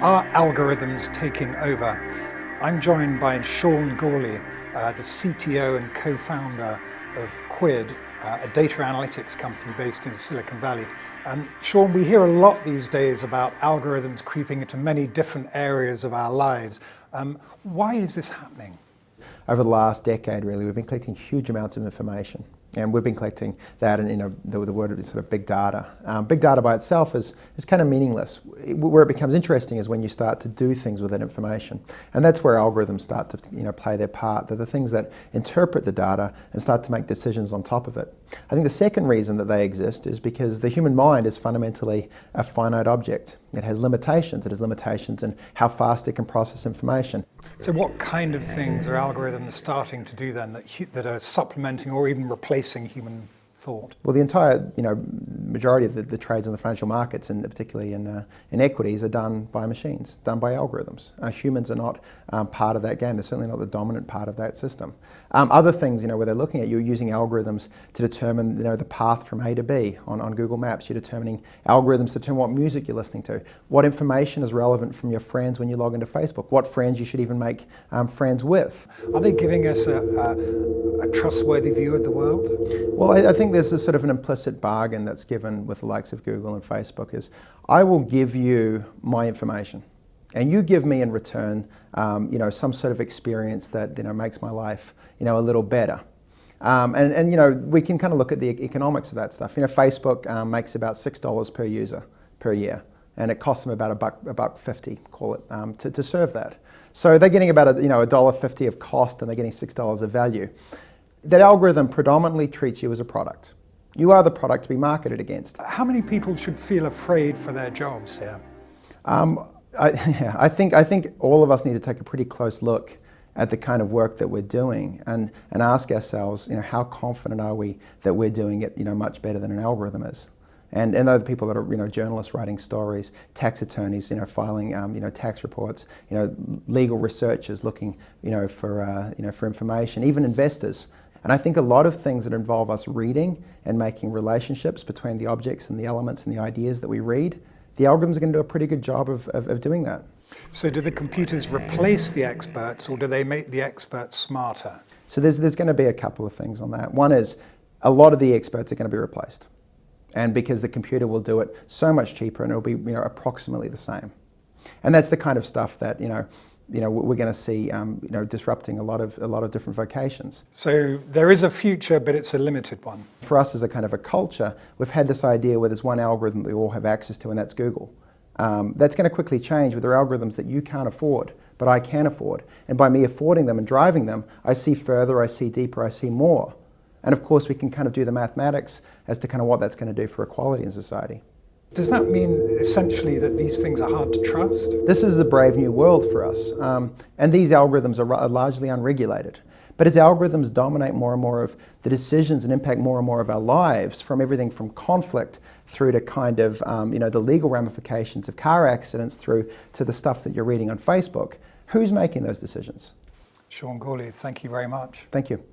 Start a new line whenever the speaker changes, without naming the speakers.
Are algorithms taking over? I'm joined by Sean Gourley, the CTO and co-founder of Quid, a data analytics company based in Silicon Valley. Sean, we hear a lot these days about algorithms creeping into many different areas of our lives. Why is this happening?
Over the last decade, really, we've been collecting huge amounts of information. And we've been collecting that, and the word is sort of big data. Big data by itself is kind of meaningless. Where it becomes interesting is when you start to do things with that information. And that's where algorithms start to play their part. They're the things that interpret the data and start to make decisions on top of it. I think the second reason that they exist is because the human mind is fundamentally a finite object. It has limitations. It has limitations in how fast it can process information.
So what kind of things are algorithms starting to do then that are supplementing or even replacing human thought?
Well, the entire majority of the trades in the financial markets, and particularly in equities, are done by machines, done by algorithms. Humans are not part of that game. They're certainly not the dominant part of that system. Other things, where they're looking at, you're using algorithms to determine, the path from A to B on Google Maps. You're determining algorithms to determine what music you're listening to, what information is relevant from your friends when you log into Facebook, what friends you should even make friends with.
Are they giving us a trustworthy view of the world?
Well, I think there's a sort of an implicit bargain that's given with the likes of Google and Facebook is, I will give you my information, and you give me in return, some sort of experience that makes my life, a little better. And we can kind of look at the economics of that stuff. Facebook makes about $6 per user per year, and it costs them about a buck 50, call it, to serve that. So they're getting about $1.50 of cost, and they're getting $6 of value. That algorithm predominantly treats you as a product. You are the product to be marketed against.
How many people should feel afraid for their jobs here?
I think all of us need to take a pretty close look at the kind of work that we're doing and ask ourselves, how confident are we that we're doing it, much better than an algorithm is. And those people that are, journalists writing stories, tax attorneys, filing, tax reports, legal researchers looking, for information, even investors. And I think a lot of things that involve us reading and making relationships between the objects and the elements and the ideas that we read, the algorithms are going to do a pretty good job of doing that.
So do the computers replace the experts, or do they make the experts smarter?
So there's going to be a couple of things on that. One is a lot of the experts are going to be replaced. And because the computer will do it so much cheaper, and it'll be approximately the same. And that's the kind of stuff that we're going to see disrupting a lot of different vocations.
So there is a future, but it's a limited one.
For us as a kind of a culture, we've had this idea where there's one algorithm that we all have access to, and that's Google. That's going to quickly change with their algorithms that you can't afford, but I can afford. And by me affording them and driving them, I see further, I see deeper, I see more. And of course, we can kind of do the mathematics as to kind of what that's going to do for equality in society.
Does that mean essentially that these things are hard to trust?
This is a brave new world for us, and these algorithms are largely unregulated. But as algorithms dominate more and more of the decisions and impact more and more of our lives, from everything from conflict through to kind of the legal ramifications of car accidents through to the stuff that you're reading on Facebook, who's making those decisions?
Sean Gourley, thank you very much.
Thank you.